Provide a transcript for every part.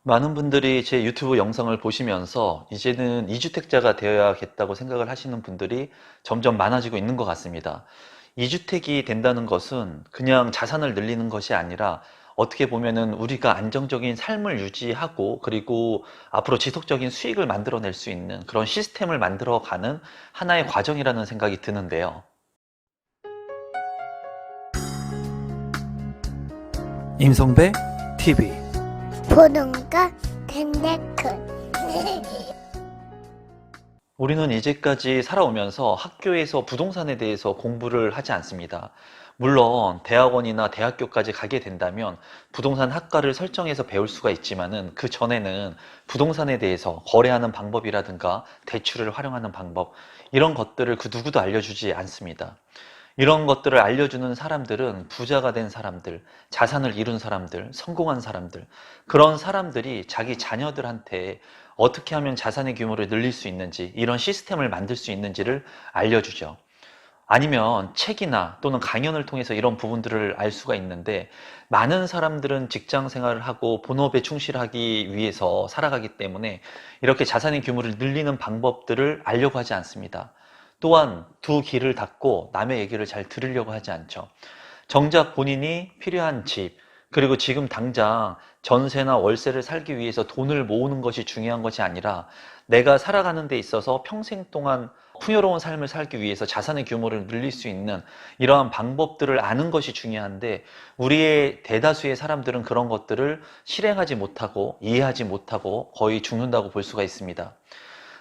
많은 분들이 제 유튜브 영상을 보시면서 이제는 이주택자가 되어야겠다고 생각을 하시는 분들이 점점 많아지고 있는 것 같습니다. 이주택이 된다는 것은 그냥 자산을 늘리는 것이 아니라 어떻게 보면은 우리가 안정적인 삶을 유지하고 그리고 앞으로 지속적인 수익을 만들어낼 수 있는 그런 시스템을 만들어가는 하나의 과정이라는 생각이 드는데요. 임성배 TV 보는가 텐데큰 우리는 이제까지 살아오면서 학교에서 부동산에 대해서 공부를 하지 않습니다. 물론 대학원이나 대학교까지 가게 된다면 부동산 학과를 설정해서 배울 수가 있지만은 그 전에는 부동산에 대해서 거래하는 방법이라든가 대출을 활용하는 방법 이런 것들을 그 누구도 알려주지 않습니다. 이런 것들을 알려주는 사람들은 부자가 된 사람들, 자산을 이룬 사람들, 성공한 사람들, 그런 사람들이 자기 자녀들한테 어떻게 하면 자산의 규모를 늘릴 수 있는지, 이런 시스템을 만들 수 있는지를 알려주죠. 아니면 책이나 또는 강연을 통해서 이런 부분들을 알 수가 있는데, 많은 사람들은 직장 생활을 하고 본업에 충실하기 위해서 살아가기 때문에 이렇게 자산의 규모를 늘리는 방법들을 알려고 하지 않습니다. 또한 두 귀를 닫고 남의 얘기를 잘 들으려고 하지 않죠. 정작 본인이 필요한 집, 그리고 지금 당장 전세나 월세를 살기 위해서 돈을 모으는 것이 중요한 것이 아니라 내가 살아가는 데 있어서 평생 동안 풍요로운 삶을 살기 위해서 자산의 규모를 늘릴 수 있는 이러한 방법들을 아는 것이 중요한데, 우리의 대다수의 사람들은 그런 것들을 실행하지 못하고 이해하지 못하고 거의 죽는다고 볼 수가 있습니다.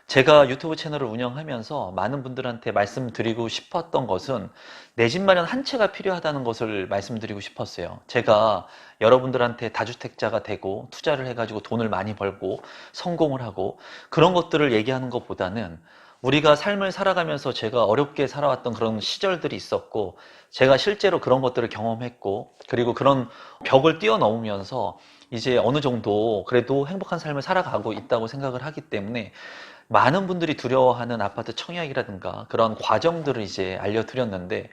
제가 유튜브 채널을 운영하면서 많은 분들한테 말씀드리고 싶었던 것은 내 집 마련 한 채가 필요하다는 것을 말씀드리고 싶었어요. 제가 여러분들한테 다주택자가 되고 투자를 해가지고 돈을 많이 벌고 성공을 하고 그런 것들을 얘기하는 것보다는 우리가 삶을 살아가면서 제가 어렵게 살아왔던 그런 시절들이 있었고, 제가 실제로 그런 것들을 경험했고, 그리고 그런 벽을 뛰어넘으면서 이제 어느 정도 그래도 행복한 삶을 살아가고 있다고 생각을 하기 때문에 많은 분들이 두려워하는 아파트 청약이라든가 그런 과정들을 이제 알려드렸는데,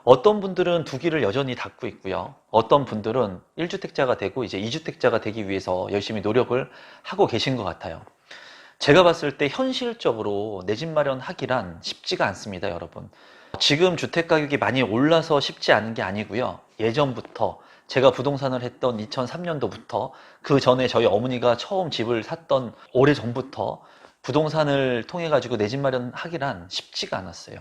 어떤 분들은 두 길을 여전히 닫고 있고요. 어떤 분들은 1주택자가 되고 이제 2주택자가 되기 위해서 열심히 노력을 하고 계신 것 같아요. 제가 봤을 때 현실적으로 내 집 마련하기란 쉽지가 않습니다, 여러분. 지금 주택 가격이 많이 올라서 쉽지 않은 게 아니고요. 예전부터 제가 부동산을 했던 2003년도부터 그 전에 저희 어머니가 처음 집을 샀던 오래전부터 부동산을 통해 가지고 내 집 마련하기란 쉽지가 않았어요.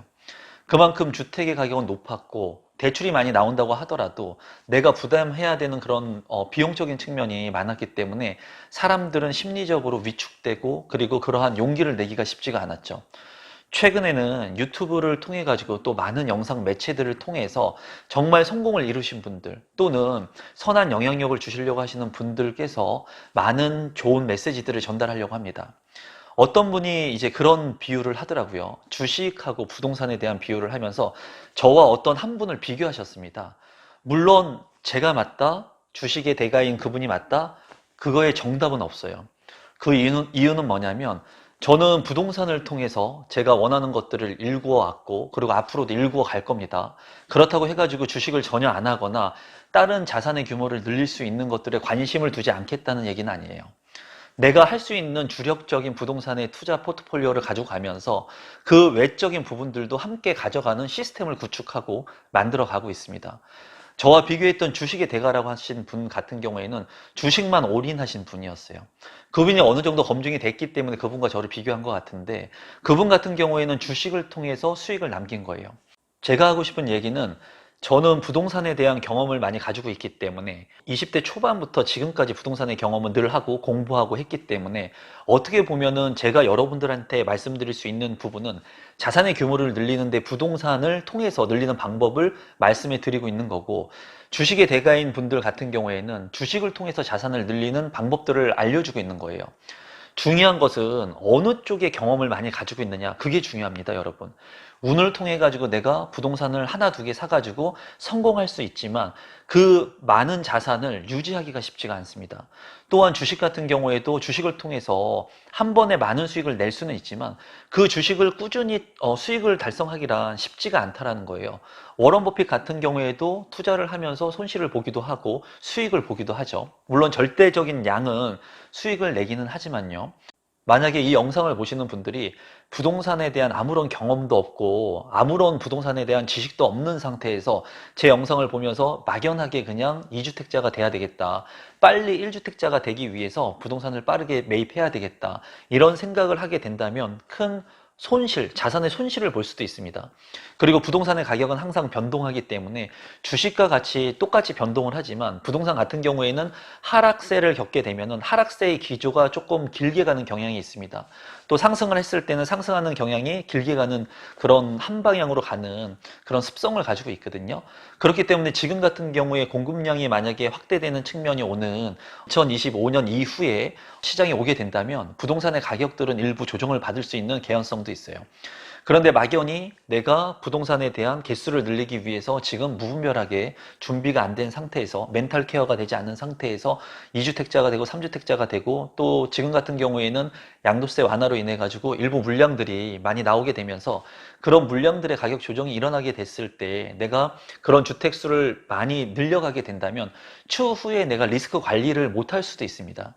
그만큼 주택의 가격은 높았고 대출이 많이 나온다고 하더라도 내가 부담해야 되는 그런 비용적인 측면이 많았기 때문에 사람들은 심리적으로 위축되고 그리고 그러한 용기를 내기가 쉽지가 않았죠. 최근에는 유튜브를 통해 가지고 또 많은 영상 매체들을 통해서 정말 성공을 이루신 분들 또는 선한 영향력을 주시려고 하시는 분들께서 많은 좋은 메시지들을 전달하려고 합니다. 어떤 분이 이제 그런 비유를 하더라고요. 주식하고 부동산에 대한 비유를 하면서 저와 어떤 한 분을 비교하셨습니다. 물론 제가 맞다, 주식의 대가인 그분이 맞다, 그거에 정답은 없어요. 그 이유는 뭐냐면 저는 부동산을 통해서 제가 원하는 것들을 일구어 왔고 그리고 앞으로도 일구어 갈 겁니다. 그렇다고 해가지고 주식을 전혀 안 하거나 다른 자산의 규모를 늘릴 수 있는 것들에 관심을 두지 않겠다는 얘기는 아니에요. 내가 할 수 있는 주력적인 부동산의 투자 포트폴리오를 가지고 가면서 그 외적인 부분들도 함께 가져가는 시스템을 구축하고 만들어 가고 있습니다. 저와 비교했던 주식의 대가라고 하신 분 같은 경우에는 주식만 올인하신 분이었어요. 그분이 어느 정도 검증이 됐기 때문에 그분과 저를 비교한 것 같은데, 그분 같은 경우에는 주식을 통해서 수익을 남긴 거예요. 제가 하고 싶은 얘기는, 저는 부동산에 대한 경험을 많이 가지고 있기 때문에 20대 초반부터 지금까지 부동산의 경험은 늘 하고 공부하고 했기 때문에 어떻게 보면은 제가 여러분들한테 말씀드릴 수 있는 부분은 자산의 규모를 늘리는데 부동산을 통해서 늘리는 방법을 말씀해 드리고 있는 거고, 주식의 대가인 분들 같은 경우에는 주식을 통해서 자산을 늘리는 방법들을 알려주고 있는 거예요. 중요한 것은 어느 쪽의 경험을 많이 가지고 있느냐, 그게 중요합니다, 여러분. 운을 통해 가지고 내가 부동산을 하나 두 개 사가지고 성공할 수 있지만 그 많은 자산을 유지하기가 쉽지가 않습니다. 또한 주식 같은 경우에도 주식을 통해서 한 번에 많은 수익을 낼 수는 있지만 그 주식을 꾸준히 수익을 달성하기란 쉽지가 않다라는 거예요. 워런 버핏 같은 경우에도 투자를 하면서 손실을 보기도 하고 수익을 보기도 하죠. 물론 절대적인 양은 수익을 내기는 하지만요. 만약에 이 영상을 보시는 분들이 부동산에 대한 아무런 경험도 없고 아무런 부동산에 대한 지식도 없는 상태에서 제 영상을 보면서 막연하게 그냥 2주택자가 돼야 되겠다, 빨리 1주택자가 되기 위해서 부동산을 빠르게 매입해야 되겠다, 이런 생각을 하게 된다면 큰 손실, 자산의 손실을 볼 수도 있습니다. 그리고 부동산의 가격은 항상 변동하기 때문에 주식과 같이 똑같이 변동을 하지만 부동산 같은 경우에는 하락세를 겪게 되면 하락세의 기조가 조금 길게 가는 경향이 있습니다. 또 상승을 했을 때는 상승하는 경향이 길게 가는, 그런 한 방향으로 가는 그런 습성을 가지고 있거든요. 그렇기 때문에 지금 같은 경우에 공급량이 만약에 확대되는 측면이 오는 2025년 이후에 시장에 오게 된다면 부동산의 가격들은 일부 조정을 받을 수 있는 개연성도 있어요. 그런데 막연히 내가 부동산에 대한 개수를 늘리기 위해서 지금 무분별하게 준비가 안 된 상태에서, 멘탈 케어가 되지 않은 상태에서 2주택자가 되고 3주택자가 되고, 또 지금 같은 경우에는 양도세 완화로 인해 가지고 일부 물량들이 많이 나오게 되면서 그런 물량들의 가격 조정이 일어나게 됐을 때 내가 그런 주택수를 많이 늘려가게 된다면 추후에 내가 리스크 관리를 못할 수도 있습니다.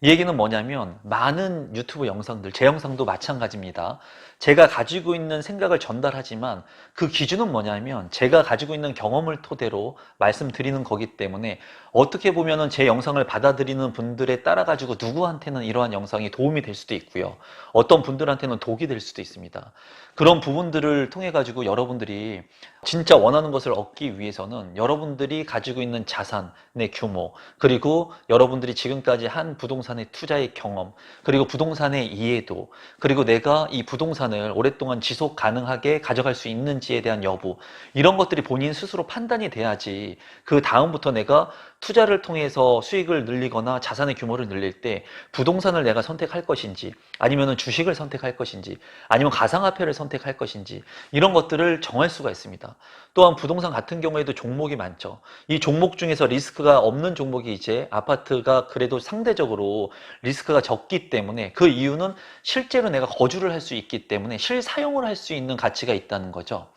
이 얘기는 뭐냐면 많은 유튜브 영상들, 제 영상도 마찬가지입니다. 제가 가지고 있는 생각을 전달하지만 그 기준은 뭐냐면 제가 가지고 있는 경험을 토대로 말씀드리는 거기 때문에 어떻게 보면은 제 영상을 받아들이는 분들에 따라 가지고 누구한테는 이러한 영상이 도움이 될 수도 있고요. 어떤 분들한테는 독이 될 수도 있습니다. 그런 부분들을 통해 가지고 여러분들이 진짜 원하는 것을 얻기 위해서는 여러분들이 가지고 있는 자산의 규모, 그리고 여러분들이 지금까지 한 부동산의 투자의 경험, 그리고 부동산의 이해도, 그리고 내가 이 부동산을 오랫동안 지속 가능하게 가져갈 수 있는지에 대한 여부, 이런 것들이 본인 스스로 판단이 돼야지 그 다음부터 내가 투자를 통해서 수익을 늘리거나 자산의 규모를 늘릴 때 부동산을 내가 선택할 것인지, 아니면 주식을 선택할 것인지, 아니면 가상화폐를 선택할 것인지, 이런 것들을 정할 수가 있습니다. 또한 부동산 같은 경우에도 종목이 많죠. 이 종목 중에서 리스크가 없는 종목이 이제 아파트가 그래도 상대적으로 리스크가 적기 때문에, 그 이유는 실제로 내가 거주를 할 수 있기 때문에 실사용을 할 수 있는 가치가 있다는 거죠.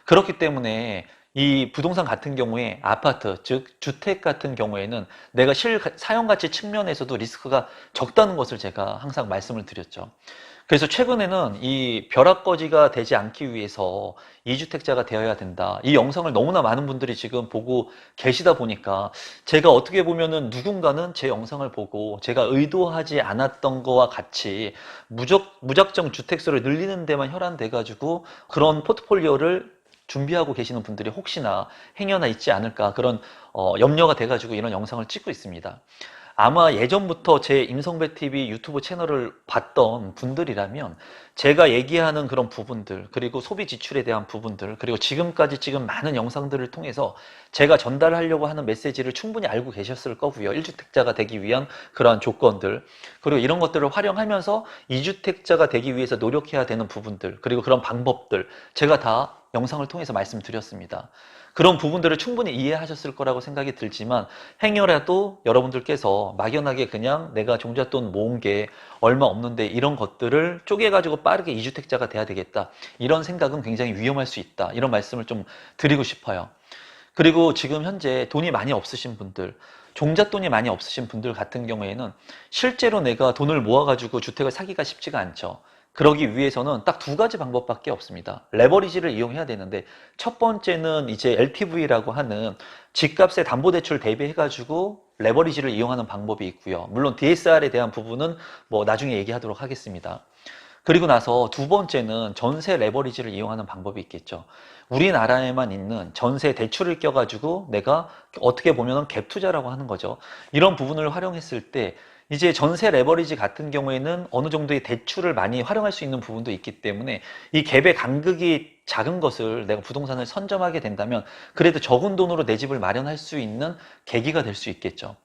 그렇기 때문에 이 부동산 같은 경우에 아파트, 즉 주택 같은 경우에는 내가 실사용 가치 측면에서도 리스크가 적다는 것을 제가 항상 말씀을 드렸죠. 그래서 최근에는 이 벼락거지가 되지 않기 위해서 2주택자가 되어야 된다, 이 영상을 너무나 많은 분들이 지금 보고 계시다 보니까 제가 어떻게 보면은 누군가는 제 영상을 보고 제가 의도하지 않았던 거와 같이 무작정 주택수를 늘리는 데만 혈안돼 가지고 그런 포트폴리오를 준비하고 계시는 분들이 혹시나 행여나 있지 않을까, 그런 염려가 돼 가지고 이런 영상을 찍고 있습니다. 아마 예전부터 제 임성배TV 유튜브 채널을 봤던 분들이라면 제가 얘기하는 그런 부분들, 그리고 소비 지출에 대한 부분들, 그리고 지금까지 찍은 많은 영상들을 통해서 제가 전달하려고 하는 메시지를 충분히 알고 계셨을 거고요. 1주택자가 되기 위한 그러한 조건들, 그리고 이런 것들을 활용하면서 2주택자가 되기 위해서 노력해야 되는 부분들, 그리고 그런 방법들 제가 다 영상을 통해서 말씀드렸습니다. 그런 부분들을 충분히 이해하셨을 거라고 생각이 들지만 행여라도 여러분들께서 막연하게 그냥 내가 종잣돈 모은 게 얼마 없는데 이런 것들을 쪼개가지고 빠르게 2주택자가 돼야 되겠다, 이런 생각은 굉장히 위험할 수 있다, 이런 말씀을 좀 드리고 싶어요. 그리고 지금 현재 돈이 많이 없으신 분들, 종잣돈이 많이 없으신 분들 같은 경우에는 실제로 내가 돈을 모아가지고 주택을 사기가 쉽지가 않죠. 그러기 위해서는 딱 두 가지 방법밖에 없습니다. 레버리지를 이용해야 되는데, 첫 번째는 이제 LTV라고 하는 집값의 담보대출 대비해가지고 레버리지를 이용하는 방법이 있고요. 물론 DSR에 대한 부분은 뭐 나중에 얘기하도록 하겠습니다. 그리고 나서 두 번째는 전세 레버리지를 이용하는 방법이 있겠죠. 우리나라에만 있는 전세 대출을 껴가지고 내가 어떻게 보면 갭 투자라고 하는 거죠. 이런 부분을 활용했을 때 이제 전세 레버리지 같은 경우에는 어느 정도의 대출을 많이 활용할 수 있는 부분도 있기 때문에 이 갭의 간극이 작은 것을 내가 부동산을 선점하게 된다면 그래도 적은 돈으로 내 집을 마련할 수 있는 계기가 될 수 있겠죠.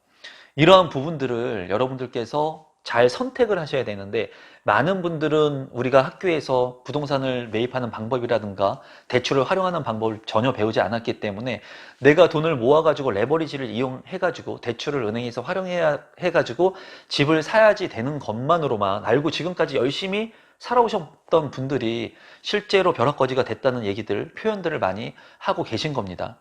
이러한 부분들을 여러분들께서 잘 선택을 하셔야 되는데, 많은 분들은 우리가 학교에서 부동산을 매입하는 방법이라든가 대출을 활용하는 방법을 전혀 배우지 않았기 때문에 내가 돈을 모아가지고 레버리지를 이용해가지고 대출을 은행에서 활용해야 해가지고 집을 사야지 되는 것만으로만 알고 지금까지 열심히 살아오셨던 분들이 실제로 벼락거지가 됐다는 얘기들, 표현들을 많이 하고 계신 겁니다.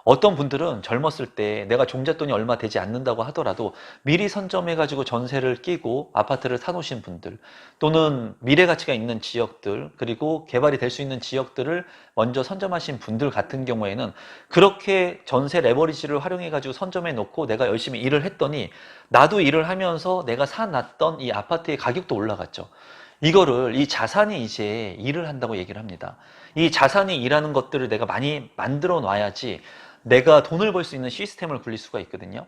어떤 분들은 젊었을 때 내가 종잣돈이 얼마 되지 않는다고 하더라도 미리 선점해가지고 전세를 끼고 아파트를 사놓으신 분들, 또는 미래 가치가 있는 지역들, 그리고 개발이 될 수 있는 지역들을 먼저 선점하신 분들 같은 경우에는 그렇게 전세 레버리지를 활용해가지고 선점해 놓고 내가 열심히 일을 했더니 나도 일을 하면서 내가 사놨던 이 아파트의 가격도 올라갔죠. 이거를, 이 자산이 이제 일을 한다고 얘기를 합니다. 이 자산이 일하는 것들을 내가 많이 만들어 놔야지 내가 돈을 벌 수 있는 시스템을 굴릴 수가 있거든요.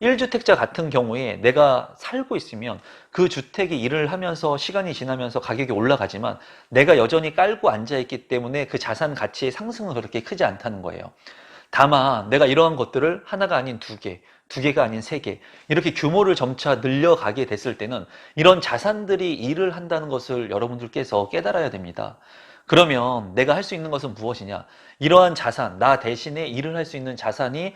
1주택자 같은 경우에 내가 살고 있으면 그 주택이 일을 하면서 시간이 지나면서 가격이 올라가지만 내가 여전히 깔고 앉아있기 때문에 그 자산 가치의 상승은 그렇게 크지 않다는 거예요. 다만 내가 이러한 것들을 하나가 아닌 두 개, 두 개가 아닌 세 개, 이렇게 규모를 점차 늘려가게 됐을 때는 이런 자산들이 일을 한다는 것을 여러분들께서 깨달아야 됩니다. 그러면 내가 할 수 있는 것은 무엇이냐? 이러한 자산, 나 대신에 일을 할 수 있는 자산이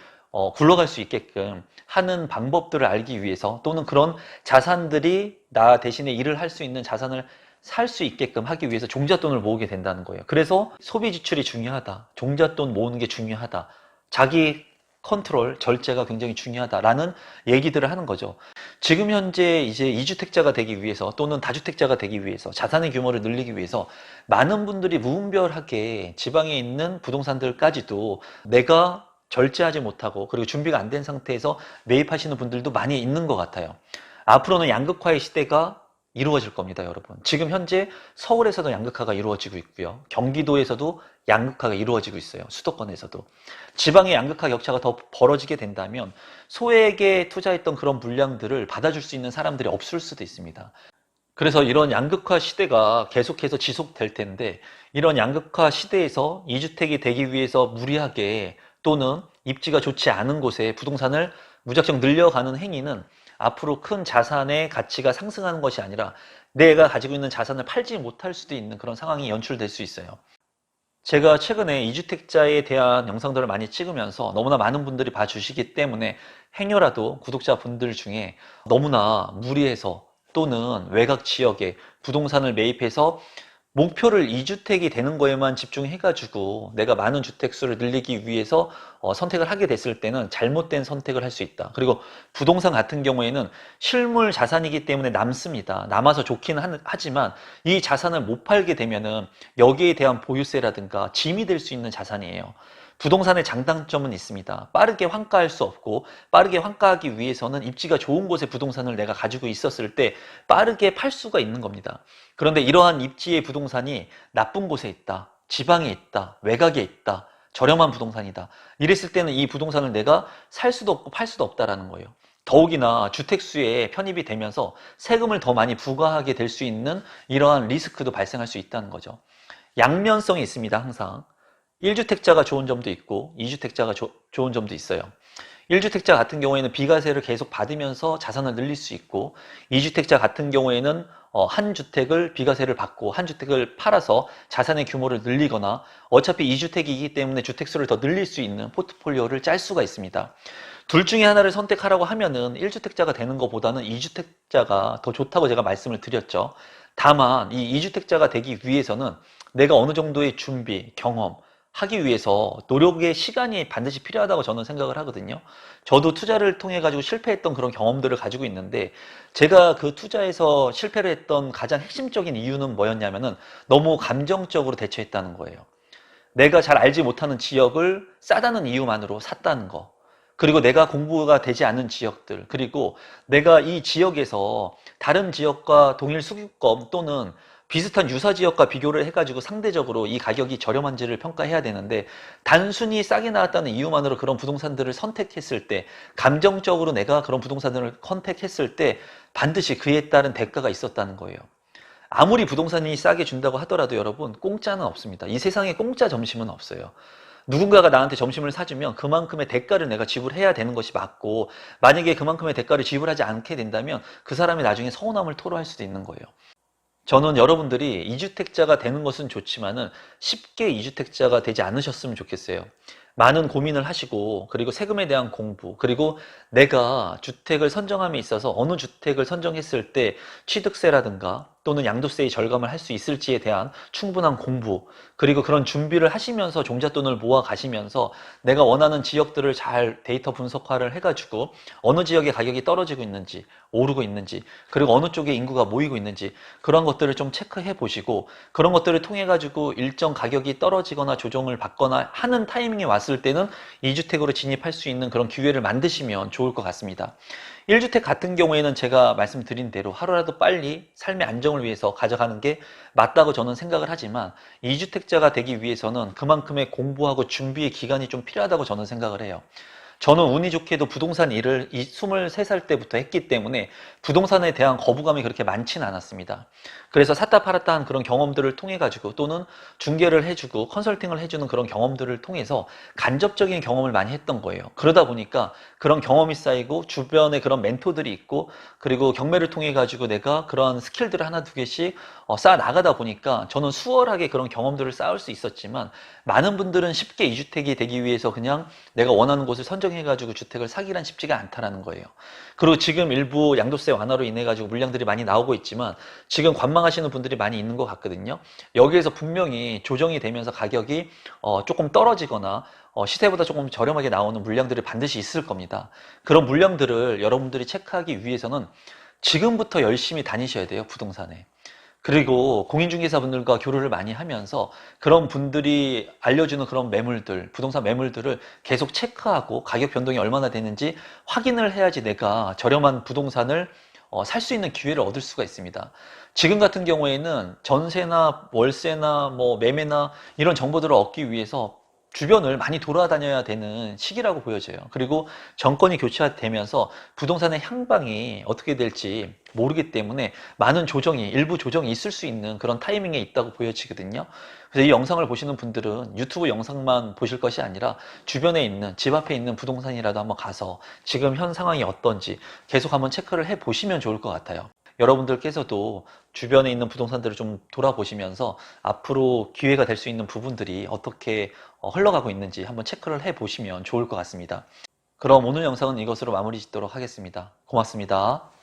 굴러갈 수 있게끔 하는 방법들을 알기 위해서, 또는 그런 자산들이 나 대신에 일을 할 수 있는 자산을 살 수 있게끔 하기 위해서 종잣돈을 모으게 된다는 거예요. 그래서 소비 지출이 중요하다, 종잣돈 모으는 게 중요하다, 자기 컨트롤, 절제가 굉장히 중요하다라는 얘기들을 하는 거죠. 지금 현재 이제 2주택자가 되기 위해서, 또는 다주택자가 되기 위해서, 자산의 규모를 늘리기 위해서 많은 분들이 무분별하게 지방에 있는 부동산들까지도 내가 절제하지 못하고, 그리고 준비가 안 된 상태에서 매입하시는 분들도 많이 있는 것 같아요. 앞으로는 양극화의 시대가 이루어질 겁니다, 여러분. 지금 현재 서울에서도 양극화가 이루어지고 있고요. 경기도에서도 양극화가 이루어지고 있어요. 수도권에서도. 지방의 양극화 격차가 더 벌어지게 된다면 소액에 투자했던 그런 물량들을 받아줄 수 있는 사람들이 없을 수도 있습니다. 그래서 이런 양극화 시대가 계속해서 지속될 텐데, 이런 양극화 시대에서 2주택이 되기 위해서 무리하게, 또는 입지가 좋지 않은 곳에 부동산을 무작정 늘려가는 행위는 앞으로 큰 자산의 가치가 상승하는 것이 아니라 내가 가지고 있는 자산을 팔지 못할 수도 있는 그런 상황이 연출될 수 있어요. 제가 최근에 2주택자에 대한 영상들을 많이 찍으면서 너무나 많은 분들이 봐주시기 때문에 행여라도 구독자분들 중에 너무나 무리해서, 또는 외곽 지역에 부동산을 매입해서 목표를 2주택이 되는 거에만 집중해가지고 내가 많은 주택수를 늘리기 위해서 선택을 하게 됐을 때는 잘못된 선택을 할 수 있다. 그리고 부동산 같은 경우에는 실물 자산이기 때문에 남습니다. 남아서 좋긴 하지만 이 자산을 못 팔게 되면은 여기에 대한 보유세라든가 짐이 될 수 있는 자산이에요. 부동산의 장단점은 있습니다. 빠르게 환가할 수 없고, 빠르게 환가하기 위해서는 입지가 좋은 곳에 부동산을 내가 가지고 있었을 때 빠르게 팔 수가 있는 겁니다. 그런데 이러한 입지의 부동산이 나쁜 곳에 있다, 지방에 있다, 외곽에 있다, 저렴한 부동산이다, 이랬을 때는 이 부동산을 내가 살 수도 없고 팔 수도 없다라는 거예요. 더욱이나 주택수에 편입이 되면서 세금을 더 많이 부과하게 될 수 있는 이러한 리스크도 발생할 수 있다는 거죠. 양면성이 있습니다, 항상. 1주택자가 좋은 점도 있고 2주택자가 좋은 점도 있어요. 1주택자 같은 경우에는 비과세를 계속 받으면서 자산을 늘릴 수 있고, 2주택자 같은 경우에는 한 주택을 비과세를 받고 한 주택을 팔아서 자산의 규모를 늘리거나, 어차피 2주택이기 때문에 주택수를 더 늘릴 수 있는 포트폴리오를 짤 수가 있습니다. 둘 중에 하나를 선택하라고 하면은 1주택자가 되는 것보다는 2주택자가 더 좋다고 제가 말씀을 드렸죠. 다만 이 2주택자가 되기 위해서는 내가 어느 정도의 준비, 경험 하기 위해서 노력의 시간이 반드시 필요하다고 저는 생각을 하거든요. 저도 투자를 통해 가지고 실패했던 그런 경험들을 가지고 있는데, 제가 그 투자에서 실패를 했던 가장 핵심적인 이유는 뭐였냐면은 너무 감정적으로 대처했다는 거예요. 내가 잘 알지 못하는 지역을 싸다는 이유만으로 샀다는 거, 그리고 내가 공부가 되지 않은 지역들, 그리고 내가 이 지역에서 다른 지역과 동일 수익권 또는 비슷한 유사 지역과 비교를 해가지고 상대적으로 이 가격이 저렴한지를 평가해야 되는데, 단순히 싸게 나왔다는 이유만으로 그런 부동산들을 선택했을 때, 감정적으로 내가 그런 부동산들을 선택했을 때 반드시 그에 따른 대가가 있었다는 거예요. 아무리 부동산이 싸게 준다고 하더라도 여러분, 공짜는 없습니다. 이 세상에 공짜 점심은 없어요. 누군가가 나한테 점심을 사주면 그만큼의 대가를 내가 지불해야 되는 것이 맞고, 만약에 그만큼의 대가를 지불하지 않게 된다면 그 사람이 나중에 서운함을 토로할 수도 있는 거예요. 저는 여러분들이 이주택자가 되는 것은 좋지만은 쉽게 이주택자가 되지 않으셨으면 좋겠어요. 많은 고민을 하시고, 그리고 세금에 대한 공부, 그리고 내가 주택을 선정함에 있어서 어느 주택을 선정했을 때 취득세라든가 또는 양도세의 절감을 할 수 있을지에 대한 충분한 공부, 그리고 그런 준비를 하시면서 종잣돈을 모아 가시면서 내가 원하는 지역들을 잘 데이터 분석화를 해가지고 어느 지역의 가격이 떨어지고 있는지, 오르고 있는지, 그리고 어느 쪽에 인구가 모이고 있는지, 그런 것들을 좀 체크해 보시고, 그런 것들을 통해 가지고 일정 가격이 떨어지거나 조정을 받거나 하는 타이밍이 왔을 때는 2주택으로 진입할 수 있는 그런 기회를 만드시면 좋을 것 같습니다. 1주택 같은 경우에는 제가 말씀드린 대로 하루라도 빨리 삶의 안정을 위해서 가져가는 게 맞다고 저는 생각을 하지만, 2주택자가 되기 위해서는 그만큼의 공부하고 준비의 기간이 좀 필요하다고 저는 생각을 해요. 저는 운이 좋게도 부동산 일을 23살 때부터 했기 때문에 부동산에 대한 거부감이 그렇게 많지는 않았습니다. 그래서 샀다 팔았다 한 그런 경험들을 통해 가지고, 또는 중개를 해주고 컨설팅을 해주는 그런 경험들을 통해서 간접적인 경험을 많이 했던 거예요. 그러다 보니까 그런 경험이 쌓이고 주변에 그런 멘토들이 있고, 그리고 경매를 통해 가지고 내가 그런 스킬들을 하나 두 개씩 쌓아 나가다 보니까 저는 수월하게 그런 경험들을 쌓을 수 있었지만, 많은 분들은 쉽게 이주택이 되기 위해서 그냥 내가 원하는 곳을 선정해가지고 주택을 사기란 쉽지가 않다라는 거예요. 그리고 지금 일부 양도세 완화로 인해가지고 물량들이 많이 나오고 있지만, 지금 관망하시는 분들이 많이 있는 것 같거든요. 여기에서 분명히 조정이 되면서 가격이 조금 떨어지거나 시세보다 조금 저렴하게 나오는 물량들이 반드시 있을 겁니다. 그런 물량들을 여러분들이 체크하기 위해서는 지금부터 열심히 다니셔야 돼요, 부동산에. 그리고 공인중개사분들과 교류를 많이 하면서 그런 분들이 알려주는 그런 매물들, 부동산 매물들을 계속 체크하고 가격 변동이 얼마나 되는지 확인을 해야지 내가 저렴한 부동산을 살 수 있는 기회를 얻을 수가 있습니다. 지금 같은 경우에는 전세나 월세나 뭐 매매나 이런 정보들을 얻기 위해서 주변을 많이 돌아다녀야 되는 시기라고 보여져요. 그리고 정권이 교체되면서 부동산의 향방이 어떻게 될지 모르기 때문에 많은 조정이, 일부 조정이 있을 수 있는 그런 타이밍에 있다고 보여지거든요. 그래서 이 영상을 보시는 분들은 유튜브 영상만 보실 것이 아니라 주변에 있는, 집 앞에 있는 부동산이라도 한번 가서 지금 현 상황이 어떤지 계속 한번 체크를 해 보시면 좋을 것 같아요. 여러분들께서도 주변에 있는 부동산들을 좀 돌아보시면서 앞으로 기회가 될 수 있는 부분들이 어떻게 흘러가고 있는지 한번 체크를 해 보시면 좋을 것 같습니다. 그럼 오늘 영상은 이것으로 마무리 짓도록 하겠습니다. 고맙습니다.